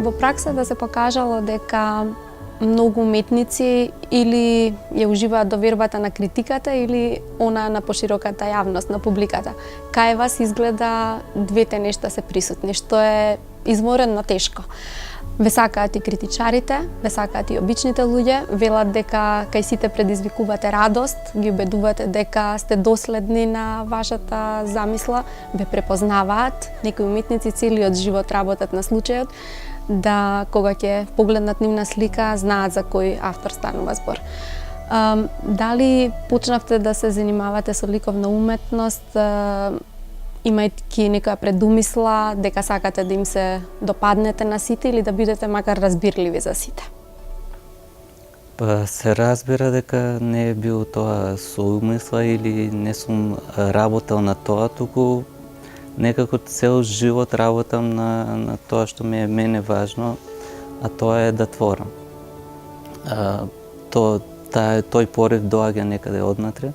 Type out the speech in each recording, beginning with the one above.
Во праксата се покажало дека многу уметници или ја уживаат довербата на критиката или она на пошироката јавност, на публиката. Кај вас изгледа двете нешта се присутни, што е изморено тешко. Ве сакаат и критичарите, ве сакаат и обичните луѓе, велат дека кај сите предизвикувате радост, ги убедувате дека сте доследни на вашата замисла, ве препознаваат. Некои уметници целиот живот работат на случајот да кога ќе погледнат нивна слика, знаат за кој автор станува збор. Дали почнавте да се занимавате со ликовна уметност, имајќи некоја предумисла дека сакате да им се допаднете на сите или да бидете макар разбирливи за сите? Па се разбира дека не е бил тоа со умисла или не сум работел на тоа, туку некако цел живот работам на тоа што ми е мене важно, а тоа е да творам. Тој порив доаѓа некаде однатре.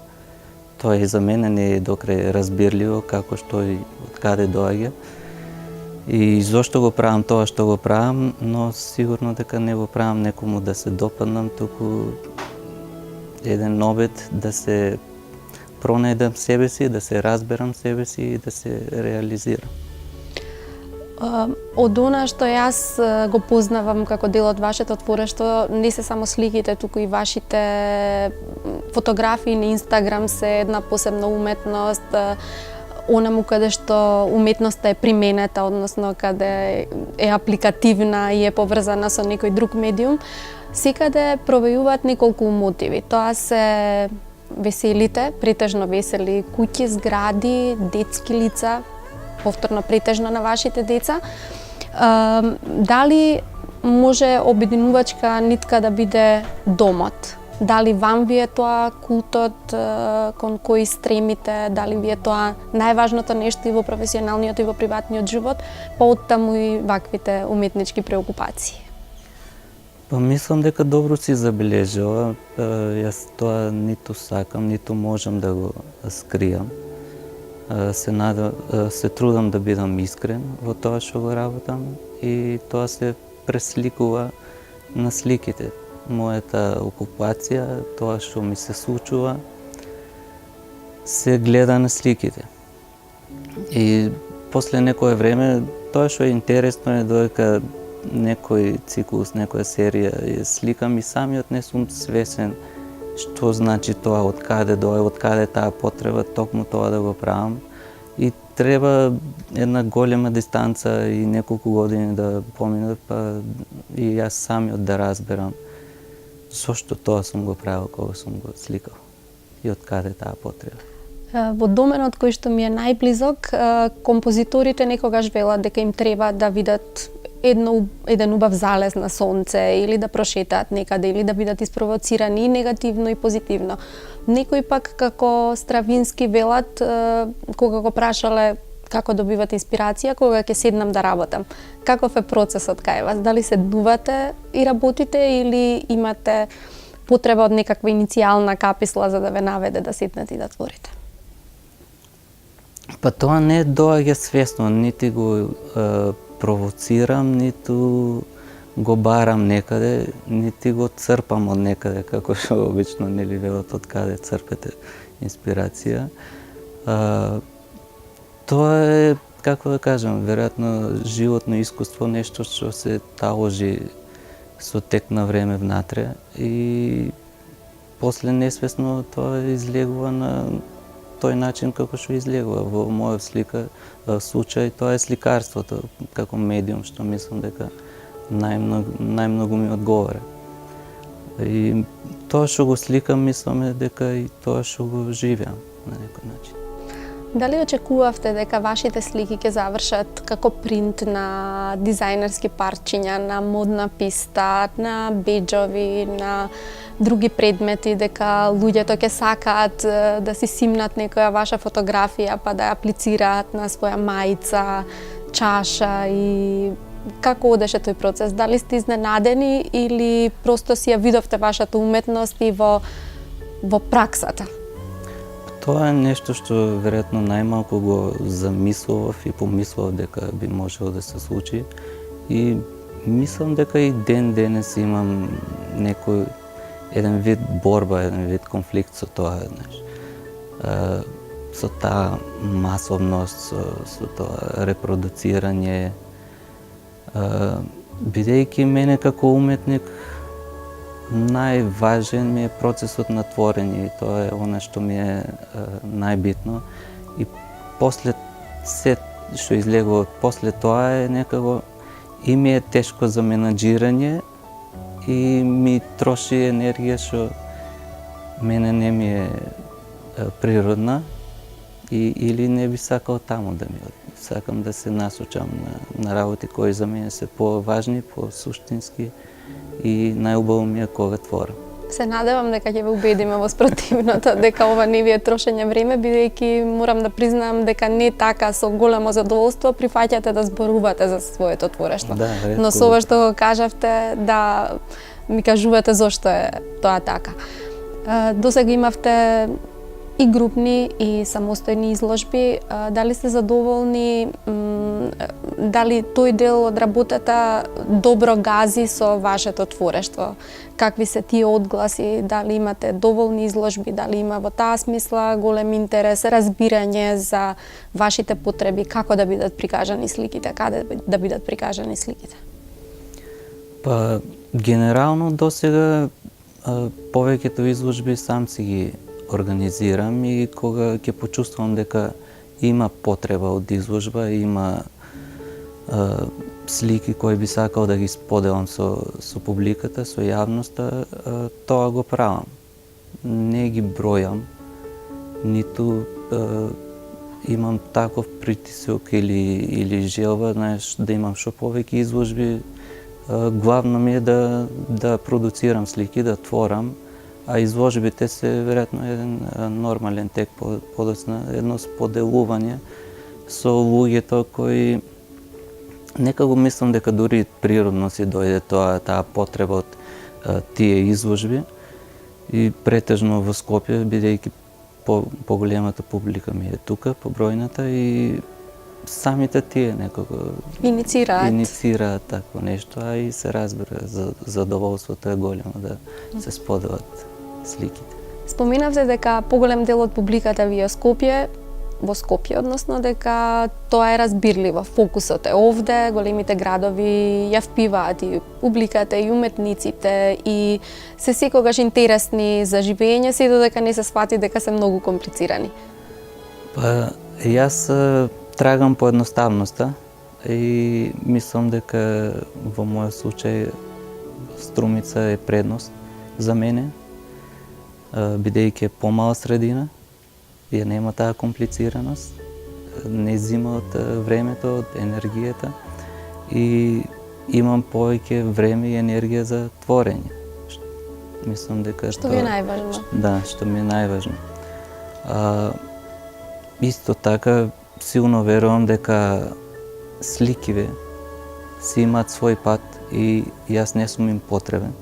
Тоа и за мене не е докрај разбирливо како што и од каде доаѓа. И зошто го правам тоа што го правам, но сигурно дека не го правам некому да се допаднам, туку еден обет да се пронајдам себе си, да се разберам себе си и да се реализирам. Од она што јас го познавам како дел од вашето творештво, не се само сликите, туку и вашите фотографии на Инстаграм се една посебна уметност, онаму каде што уметноста е применета, односно каде е апликативна и е поврзана со некој друг медиум, секаде провејуваат неколку мотиви. Тоа се веселите, претежно весели куќи, згради, детски лица, повторно претежно на вашите деца. Дали може обединувачка нитка да биде домот? Дали вам ви е тоа култот кон кој стремите? Дали ви е тоа најважното нешто и во професионалниот и во приватниот живот, пооттаму и ваквите уметнички преокупации? Па мислам дека добро си забележала. Јас тоа ниту сакам, ниту можам да го скријам. Се трудам да бидам искрен во тоа што го работам и тоа се пресликува на сликите. Мојата окупација, тоа што ми се случува, се гледа на сликите. И после некое време, тоа што е интересно е додека некој циклус, некоја серија ја сликам и самиот не сум свесен што значи тоа, од каде таа потреба токму тоа да го правам. И треба една голема дистанца и неколку години да поминат, па и јас самиот да разберам зошто тоа сум го правил кога сум го сликал и од каде таа потреба. Во доменот кој што ми е најблизок, композиторите некогаш велат дека им треба да видат еден убав залез на сонце или да прошетаат некаде или да бидат испровоцирани и негативно и позитивно. Некои пак како Стравински велат кога го прашале како добивате инспирација, кога ќе седнам да работам. Каков е процесот кај вас? Дали седнувате и работите или имате потреба од некаква иницијална каписла за да ве наведе да седнете и да творите? Па тоа не доаѓа свесно, нити го провоцирам, ниту го барам некаде, нити го црпам од некаде, како што обично нели велат од каде црпете инспирација. Тоа е, како да кажам, веројатно животно искуство, нешто што се таложи со тек на време внатре и после несвесно тоа излегува на тој начин како што излегува. Во моја слика, случај, тоа е сликарството како медиум што мислам дека најмногу ми одговара. И тоа што го сликам, мислам дека и тоа што го живеам на некој начин. Дали очекувавте дека вашите слики ќе завршат како принт на дизајнерски парчиња, на модна писта, на беџови, на други предмети, дека луѓето ќе сакаат да си симнат некоја ваша фотографија па да ја аплицираат на своја мајца, чаша и како одеше тој процес? Дали сте изненадени или просто си ја видовте вашата уметност и во праксата? Тоа е нешто што веројатно најмалку го замислував и помислував дека би можело да се случи и мислам дека и ден денес имам некој еден вид борба, еден вид конфликт со тоа, знаеш. Со таа масовност, со тоа репродуцирање, бидејќи мене како уметник најважен ми е процесот на творење и тоа е она што ми е најбитно. И после се што излегува после тоа е некако и ми е тешко за менаџирање и ми троши енергија што мене не ми е природна или не би сакал таму да ми оди. Сакам да се насочам на работи кои за мене се поважни, посуштински и најубаво ми е кога творам. Се надевам дека ќе ве убедиме во спротивното, дека ова не ви е трошење време, бидејќи морам да признам дека не така со големо задоволство прифаќате да зборувате за своето творештво. Да, ретко. Но со ова што го кажавте, да ми кажувате зошто е тоа така. Досега имавте и групни и самостојни изложби. Дали сте задоволни, дали тој дел од работата добро гази со вашето творештво? Какви се тие одгласи? Дали имате доволни изложби? Дали има во таа смисла голем интерес, разбирање за вашите потреби, како да бидат прикажани сликите, каде да бидат прикажани сликите? Па, генерално досега повеќето изложби сам си ги организирам и кога ќе почувствувам дека има потреба од изложба, има слики кои би сакал да ги споделам со публиката, со јавноста, тоа го правам. Не ги бројам, ниту имам таков притисок или желба, знаеш, да имам што повеќе изложби. Главно ми е да продуцирам слики, да творам, а изложбите се веројатно еден нормален тек подоцна, едно споделување со луѓето кои некако мислам дека дури природно си дојде таа потреба од тие изложби и претежно во Скопје, бидејќи поголемата публика ми е тука, побројната, и самите тие некако инициираат такво нешто, а и се разбира, задоволството е големо да се споделат сликите. Споменавте дека поголем дел од публиката ви е во Скопје, односно дека тоа е разбирливо, фокусот е овде, големите градови ја впиваат и публиката и уметниците и се секогаш интересни за живење, се додека не се сфати дека се многу комплицирани. Па, јас трагам по едноставноста и мислам дека во мојот случај Струмица е предност за мене, бидејќи е помала средина, ја нема таа комплицираност, не зима од времето, од енергијата и имам повеќе време и енергија за творење. Мислам дека што ви е најважно? Да, што ми е најважно. Исто така, силно верувам дека сликиве си имаат свој пат и јас не сум им потребен.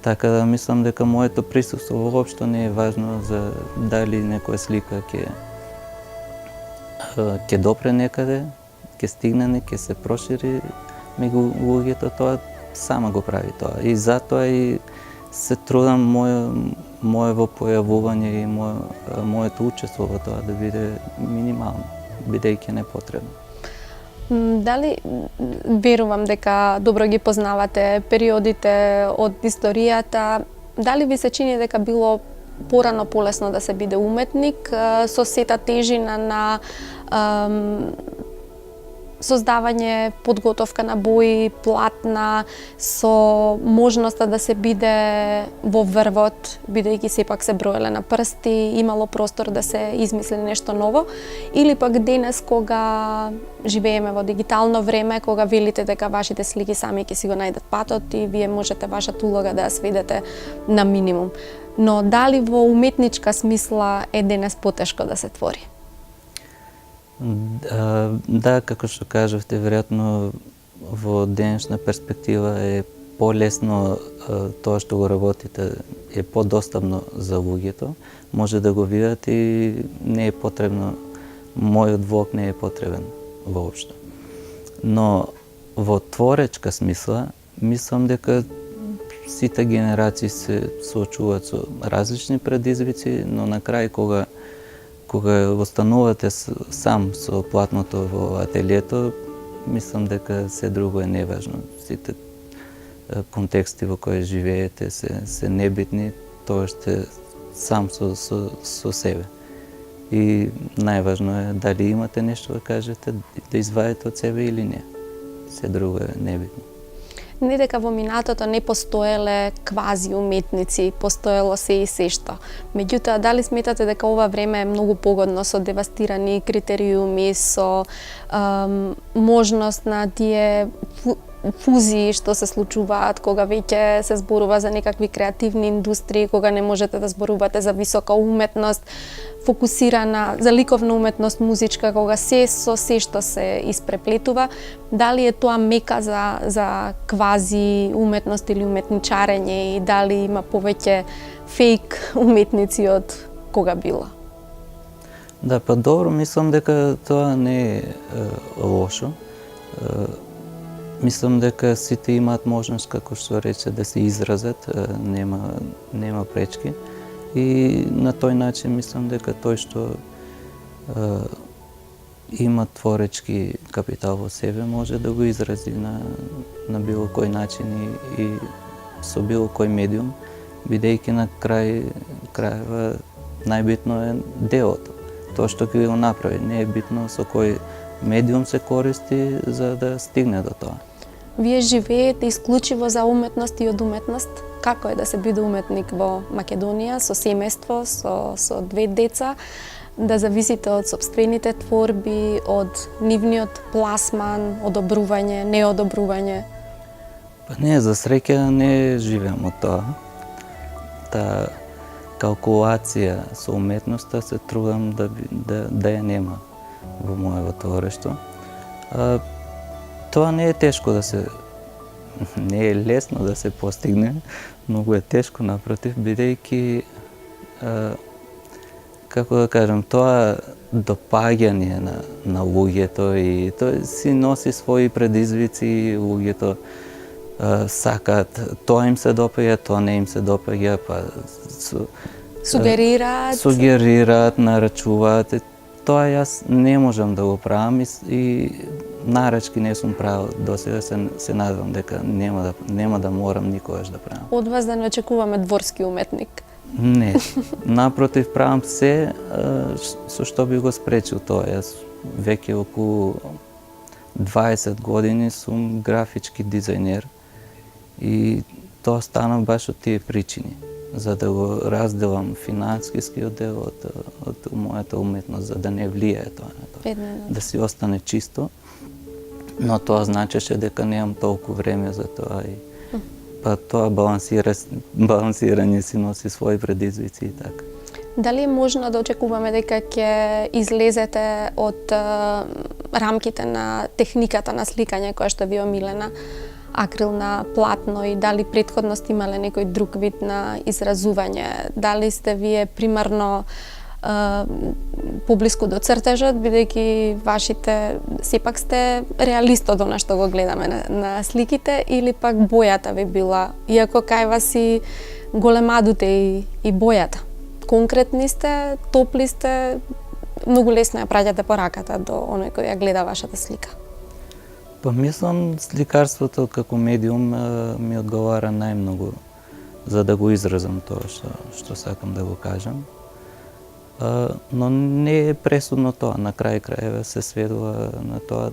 Така да мислам дека моето присуство воопшто не е важно за дали некоја слика ќе допре некаде, ќе стигне, ќе се прошири меѓу луѓето, тоа сама го прави тоа. И затоа и се трудам моето појавување и моето учество во тоа да биде минимално, бидејќи непотребно. Дали верувам дека добро ги познавате периодите од историјата, дали ви се чини дека било порано полесно да се биде уметник со сета тежина на создавање, подготовка на бои, платна, со можноста да се биде во врвот, бидејќи сепак се броеле на прсти, имало простор да се измисли нешто ново, или пак денес кога живееме во дигитално време, кога велите дека вашите слики сами ќе си го најдат патот и вие можете вашата улога да ја сведете на минимум. Но дали во уметничка смисла е денес потешко да се твори? Да, како што кажавте, веројатно во денешна перспектива е полесно тоа што го работите, е подостапно за луѓето, може да го видат и не е потребно, мојот влог не е потребен воопшто. Но во творечка смисла, мислам дека сите генерации се соочуваат со различни предизвици, но на крај кога останувате сам со платното во ателието, мислам дека се друго е неважно. Сите контексти во кои живеете се небитни, тоа сте сам со себе. И најважно е дали имате нешто да кажете, да извадите од себе или не. Се друго е небитно. Не дека во минатото не постоеле квази уметници, постоело се и се што. Меѓутоа, дали сметате дека ова време е многу погодно со девастирани критериуми, со можност на тие фузии што се случуваат кога веќе се зборува за некакви креативни индустрии, кога не можете да зборувате за висока уметност, фокусирана за ликовна уметност, музичка, кога се со се што се испреплетува, дали е тоа мека за квази уметност или уметничарење и дали има повеќе фейк уметници од кога било? Да, па добро, мислам дека тоа не е лошо. Мислам дека сите имаат можност, како што рече, да се изразат, нема пречки. И на тој начин мислам дека тој што има творечки капитал во себе може да го изрази на било кој начин и со било кој медиум, бидејќи на крајва најбитно е делото. Тоа што ќе го направи, не е битно со кој медиум се користи за да стигне до тоа. Вие живеете исклучиво за уметност и од уметност? Како е да се биде уметник во Македонија, со семејство, со две деца, да зависите од сопствените творби, од нивниот пласман, одобрување, неодобрување? Па не, за среќа не живеам од тоа. Таа калкулација со уметноста се трудам да ја нема во моето творештво. Тоа не е тешко да се, не е лесно да се постигне, многу е тешко напротив, бидејќи, како да кажам, тоа допаѓање на луѓето и тој си носи своји предизвици, луѓето сакаат, тоа им се допаѓа, тоа не им се допаѓа, па сугерираат, нарачуваат. Тоа јас не можам да го правам и нарачки не сум правил досега, се надевам дека нема да морам никогаш да правам. Од вас да не очекуваме дворски уметник? Не, напротив, правам се со што би го спречил тоа. Јас веќе околу 20 години сум графички дизајнер и тоа стана баш од тие причини, за да го разделам финансискиот дел од мојата уметност, за да не влијае тоа на тоа. Да си остане чисто, но тоа значеше дека немам толку време за тоа и па тоа балансирање си носи своји предизвици и така. Дали е можно да очекуваме дека ќе излезете од рамките на техниката на сликање која што ви е омилена, акрил на платно, и дали претходно сте имале некој друг вид на изразување? Дали сте вие примарно поблиску до цртежот, бидејќи вашите сепак сте реалист од она што го гледаме на сликите, или пак бојата ви била, иако кај вас и големадуте и бојата? Конкретни сте, топли сте, многу лесно ја праќате пораката до оној кој ја гледа вашата слика. Па мислам, сликарството како медиум ми одговара најмногу за да го изразам тоа што сакам да го кажам. Но не е пресудно тоа, на крај крајeva се сведува на тоа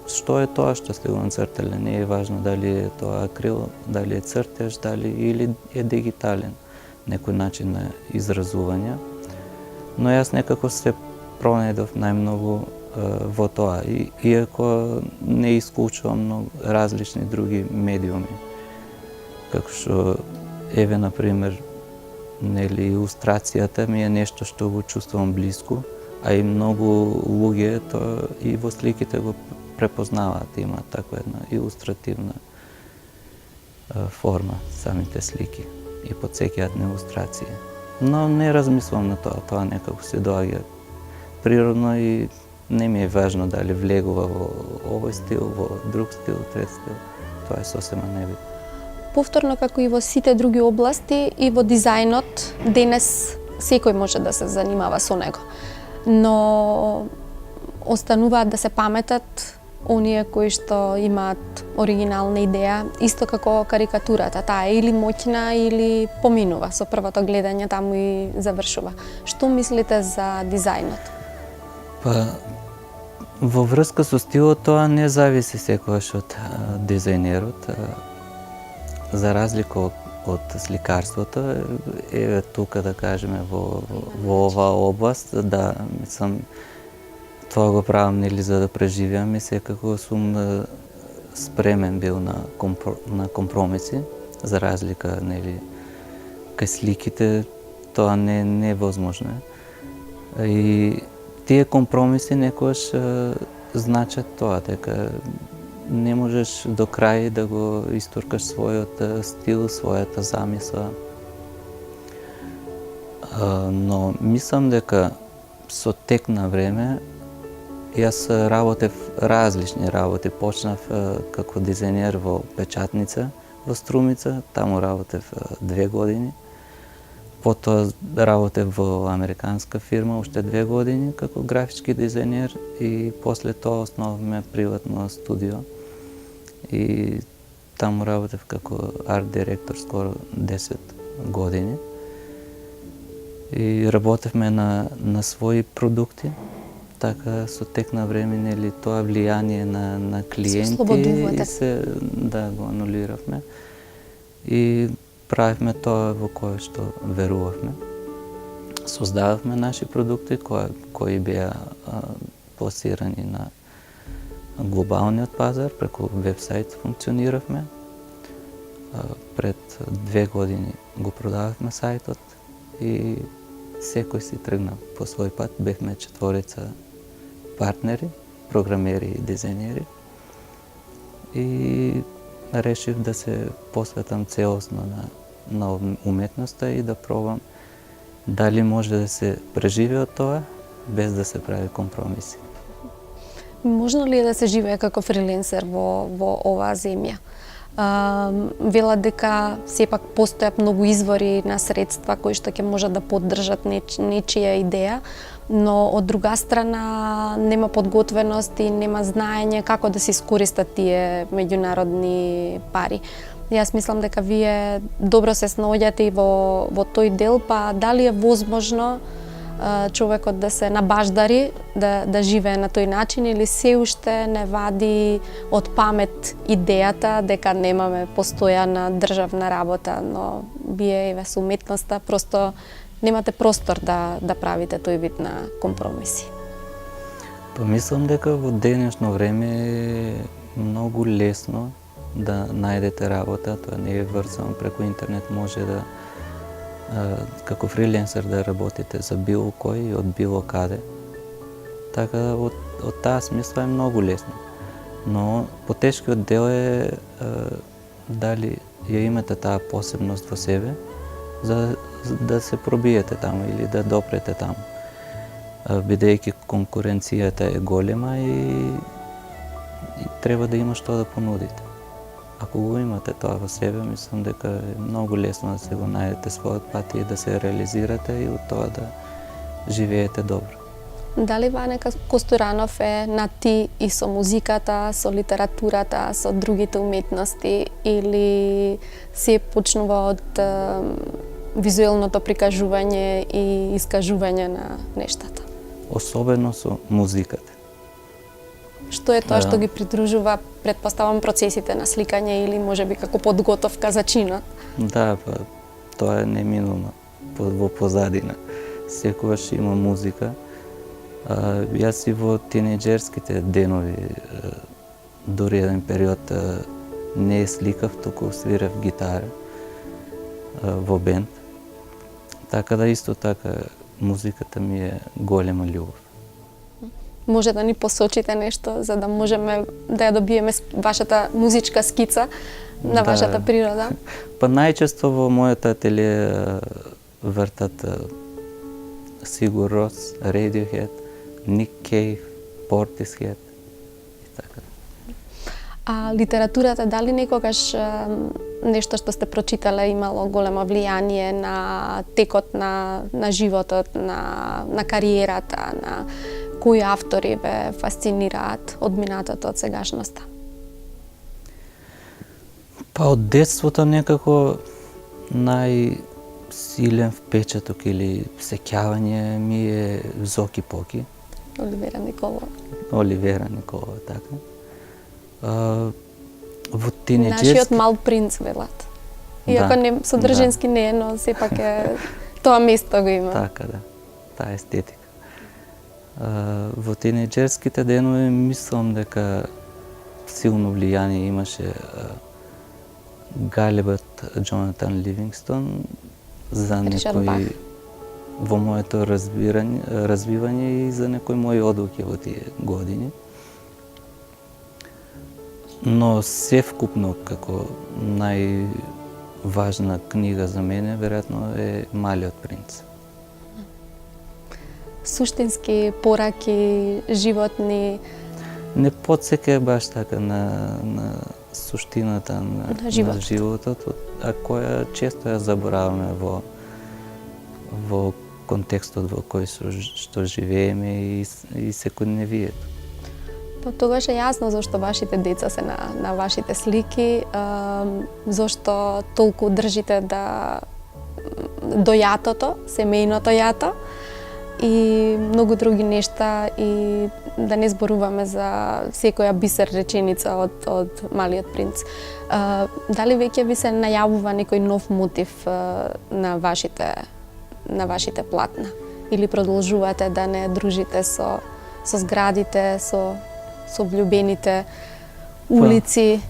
што е тоа што сте го нацртале. Не е важно дали е тоа акрил, дали е цртеж, дали или е дигитален некој начин на изразување. Но јас некако се пронајдов најмногу во тоа, иако не исклучувам многу различни други медиуми. Како што еве например, нели илустрацијата ми е нешто што го чувствувам блиску, а и многу луѓе тоа и во сликите го препознаваат, има таква една илустративна форма самите слики и потсеќаат на илустрации. Но не размислувам на тоа, тоа некако се доаѓа природно и не ми е важно дали влегува во овој стил, во друг стил, трет стил. Тоа е сосема небитно. Повторно, како и во сите други области, и во дизајнот, денес секој може да се занимава со него. Но остануваат да се паметат оние кои што имаат оригинална идеја, исто како карикатурата. Таа е или моќна или поминува, со првото гледање таму и завршува. Што мислите за дизајнот? Па, во врска со стилот тоа не зависи секогаш од дизајнерот. За разлика од сликарството, еве тука да кажеме во оваа област, да, мислам, тоа го правам нели за да преживеам и секако сум спремен бил на компромиси, за разлика нели кај сликите тоа не е возможно. И тие компромиси некогаш значат тоа дека не можеш до крај да го истуркаш својот стил, својата замисла. Но мислам дека со тек на време јас работев различни работи. Почнав како дизајнер во печатница во Струмица, таму работев 2 години. Потоа работев во американска фирма уште 2 години како графички дизајнер и после тоа основавме приватно студио. И таму работев како арт директор скоро 10 години. И работевме на своји продукти, така со тек на време нели тоа влијание на клиенти и се да го анулиравме. И правевме тоа во кое што верувавме. Создававме наши продукти кои беа пласирани на глобалниот пазар, преку вебсайт функциониравме. Пред 2 години го продававме сајтот и секој си тргна по свој пат. Бевме 4 партнери, програмери и дизајнери. И решив да се посветам целосно на уметноста и да пробам дали може да се преживе од тоа без да се прави компромиси. Можно ли е да се живее како фриленсер во оваа земја? Велат дека сепак постојат многу извори на средства кои што ќе можат да поддржат нечија идеја, но од друга страна нема подготвеност и нема знаење како да се искористат тие меѓународни пари. Јас мислам дека вие добро се снаоѓате и во тој дел, па дали е возможно човекот да се набаждари, да живее на тој начин или се уште не вади од памет идејата дека немаме постојана државна работа, но вие еве со уметноста просто немате простор да правите тој вид на компромиси. Па мислам дека во денешно време е многу лесно да најдете работа, тоа не е врзано преку интернет, може да како фриленсер да работите за било кој и од било каде. Така од таа смисла е многу лесно. Но потешкиот дел е дали ја имате таа посебност во себе за да се пробиете таму или да допрете таму. Бидејќи конкуренцијата е голема и треба да има што да понудите. Ако го имате тоа во себе, мислам дека е многу лесно да се го најдете својот пат и да се реализирате и од тоа да живеете добро. Дали Ванека Косторанов е на ти и со музиката, со литературата, со другите уметности или се почнува од визуелното прикажување и искажување на нештата? Особено со музиката. Што е тоа што ги придружува, предпоставам, процесите на сликање или можеби како подготовка за чинот? Да, па, тоа е неминуно во позадина. Секогаш има музика. Јас и во тинејџерските денови, дури еден период не сликав, туку свирев гитара во бенд. Така да исто така музиката ми е голема љубов. Може да ни посочите нешто за да можеме да ја добиеме вашата музичка скица на вашата природа? Па најчесто во мојот ателие вртат Sigur Rós, Radiohead, Nick Cave, Portishead и така. А литературата, дали некогаш нешто што сте прочитале имало големо влијание на текот на животот, на кариерата, на кои автори ве фасцинираат од минатото, од сегашноста? Па од детството некако најсилен впечаток или сеќавање ми е Зоки Поки. Оливера Николова. Оливера Николова, така. Во тинеџерски... Нашиот мал принц, велат. Иако не содржински не е, но сепак е тоа место го има. Така, да. Таа естетика. Во тинеџерските денови мислам дека силно влијание имаше галебот Джонатан Ливингстон за некои во моето развивање и за некои мои одлуки во тие години. Но севкупно како најважна книга за мене веројатно е Малиот принц. Суштински пораки, животни. Не потсеќа баш така на суштината на животот, а која често ја забораваме во контекстот во кој што живееме и секојдневието. Па тогаш е јасно зашто вашите деца се на вашите слики, зашто толку држите до јатото, семејното јато и многу други нешта, и да не зборуваме за секоја бисер реченица од Малиот принц. Дали веќе ви се најавува некој нов мотив на вашите платна? Или продолжувате да не дружите со зградите, со влюбените улици?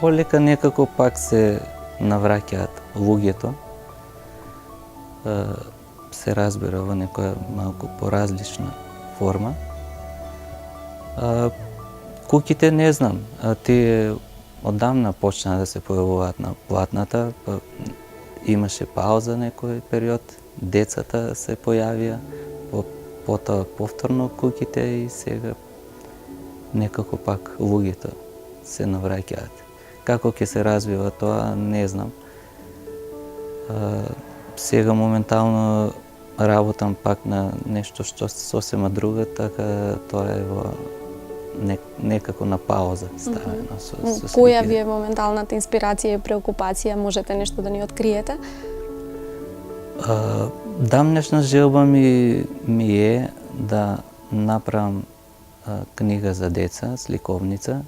Полека некако пак се навраќаат луѓето. Се разбира во некоја малку поразлична форма. Куќите не знам, тие одамна почна да се појавуваат на платната, па имаше пауза некој период, децата се појавија, потоа повторно куќите и сега некако пак луѓето се навраќаат. Како ќе се развива тоа, не знам. Сега моментално работам пак на нешто што сосема друго, така тоа е во некако на пауза ставено со сликите. Која ви е моменталната инспирација и преокупација? Можете нешто да ни откриете? Дамнешна желба ми е да направам книга за деца, сликовница.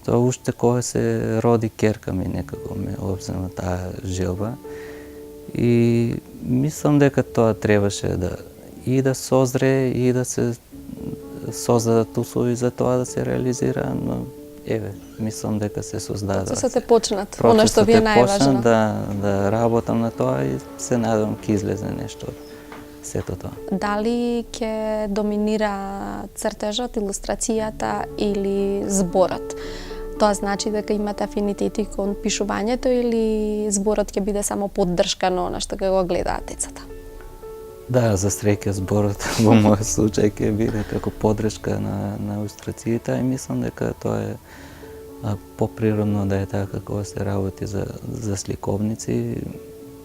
Тоа уште кога се роди ќерка ми некако ме обзема таа желба. И мислам дека тоа требаше да созре и да се создадат услови за тоа да се реализира, но еве, мислам дека се создадат. Процесот е почнат, она што ви е најважно. Да работам на тоа и се надевам ќе излезе нешто од сето тоа. Дали ќе доминира цртежот, илустрацијата или зборот? Тоа значи дека имате афинитети кон пишувањето или зборот ќе биде само поддршка на она што ќе го гледаат децата? Да, за среќа зборот во мојот случај ќе биде како поддршка на илустрациите и мислам дека тоа е поприродно да е така кога се работи за сликовници.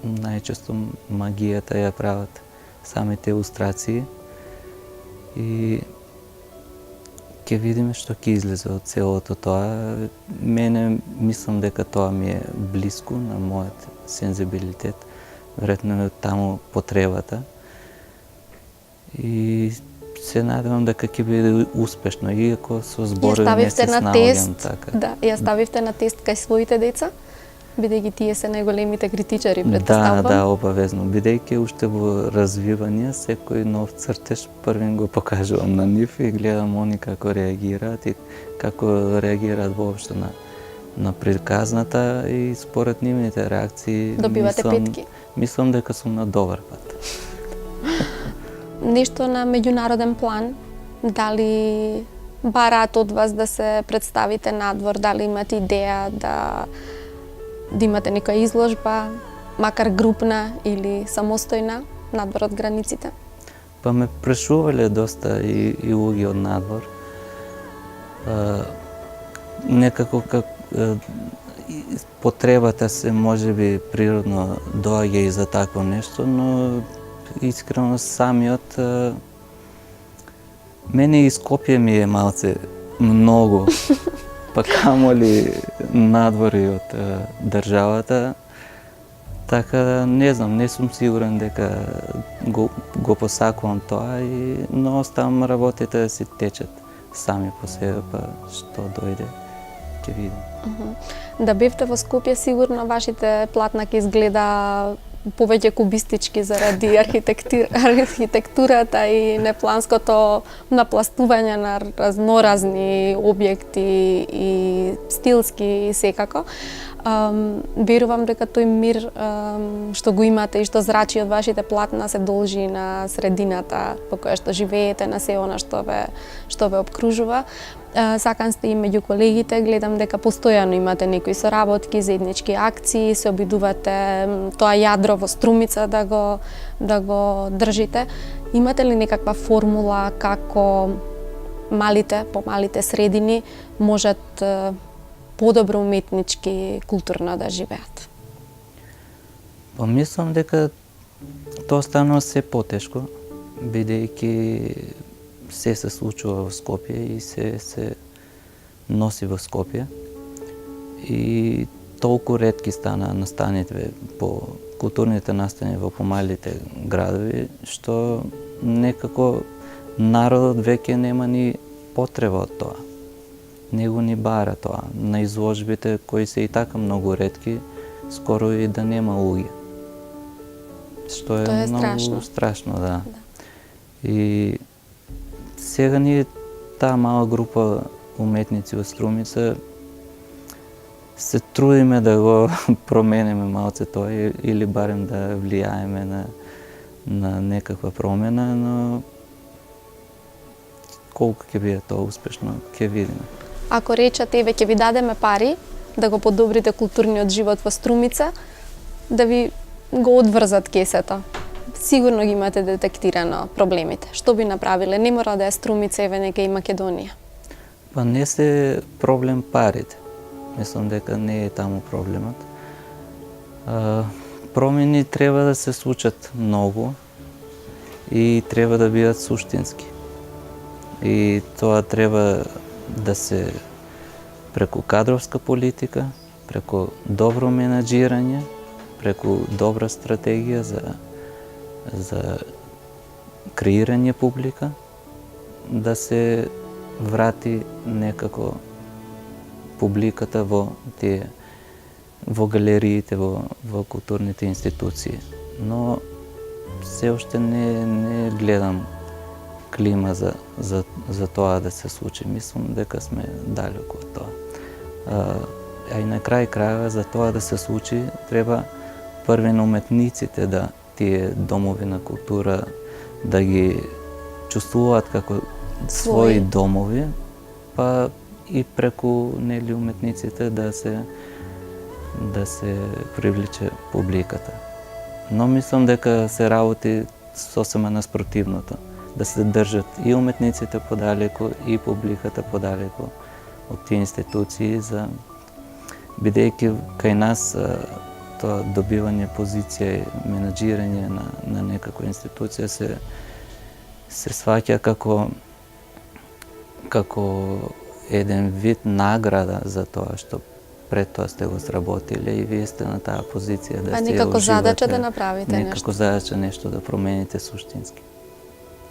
Најчесто магијата ја прават самите илустрации и ќе видиме што ќе излезе од целото тоа. Мене мислам дека тоа ми е блиску на мојот сензибилитет. Веројатно е таму потребата. И се надевам дека ќе биде успешно, иако со зборови не се снаоѓам така. Да, ја ставивте на тест кај своите деца, бидејќи тие се најголемите критичари, претпоставувам. Да, обавезно. Бидејќи уште во развивање, секој нов цртеж првин го покажувам на нив и гледам они како реагираат и како реагираат воопшто на приказната, и според нивните реакции Добивате петки. Мислам дека сум на добар пат. Нешто на меѓународен план, дали бараат од вас да се представите надвор, дали имате идеја да имате некоја изложба, макар групна или самостојна, надвор од границите? Па ме прашувале доста и луѓе од надвор. Некако потребата се можеби природно доаѓа и за такво нешто, но искрено самиот мене и Скопје ми е малце многу, па камоли надвори од државата. Така не знам, не сум сигурен дека го посакувам тоа, но оставам работите да си течат сами по себе, па што дојде ќе видим. Да бевте во Скопје, сигурно вашите платна ќе изгледа повеќе кубистички заради архитектурата и непланското напластување на разноразни објекти и стилски и секако. Верувам дека тој мир што го имате и што зрачи од вашите платна се должи на средината во која што живеете, на се она што ве обкружува. Сакан сте и меѓу колегите, гледам дека постојано имате некои соработки, заеднички акции, се обидувате тоа јадро во Струмица да го држите. Имате ли некаква формула како помалите средини можат подобро уметнички, културно да живеат? Па мислам дека тоа станува се потешко, бидејќи се случува во Скопје и се носи во Скопје. И толку ретки стана настаните по културните настани во помалите градови, што некако народот веќе нема ни потреба од тоа. Не го ни бара тоа. На изложбите кои се и така многу ретки, скоро и да нема луѓе. Што е многу страшно, да. И сега ние таа мала група уметници во Струмица се трудиме да го промениме малце тоа или барем да влијаеме на некаква промена, но колку ќе биде тоа успешно, ќе видиме. Ако речат, еве ќе ви дадеме пари да го подобрите културниот живот во Струмица, да ви го одврзат кесето, сигурно ги имате детектирано проблемите. Што би направиле? Не мора да е Струмица, еве нека и Македонија. Па не се проблем парите. Мислам дека не е таму проблемот. Промени треба да се случат многу и треба да бидат суштински. И тоа треба да се преку кадровска политика, преку добро менаџирање, преку добра стратегија за креирање публика, да се врати некако публиката во галериите, во културните институции. Но се уште не гледам клима за тоа да се случи. Мислам дека сме далеку од тоа. А и на крај крајава за тоа да се случи треба првено уметниците да тие домови на култура да ги чувствуваат како своји домови, па и преку нели уметниците да се привлече публиката. Но мислам дека се работи сосема наспротивното. Да се држат и уметниците подалеку и публиката подалеку од тие институции, бидејќи кај нас тоа добивање позиција и менаџирање на некаква институција се сваќа како еден вид награда за тоа што пред тоа сте го сработиле и вие сте на таа позиција да А се некако задача да уживате, направите нешто. некако задача нешто да промените суштински.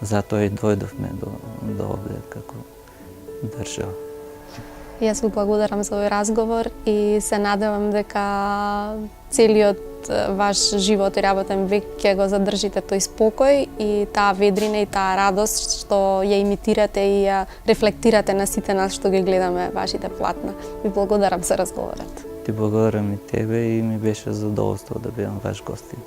Затоа и дојдовме до овде како држава. Јас ви благодарам за овој разговор и се надевам дека целиот ваш живот и работен век ќе го задржите тој спокој и таа ведрина и таа радост што ја имитирате и ја рефлектирате на сите нас што ги гледаме вашите платна. Ви благодарам за разговорот. Ти благодарам и тебе и ми беше задоволство да бидам ваш гостин.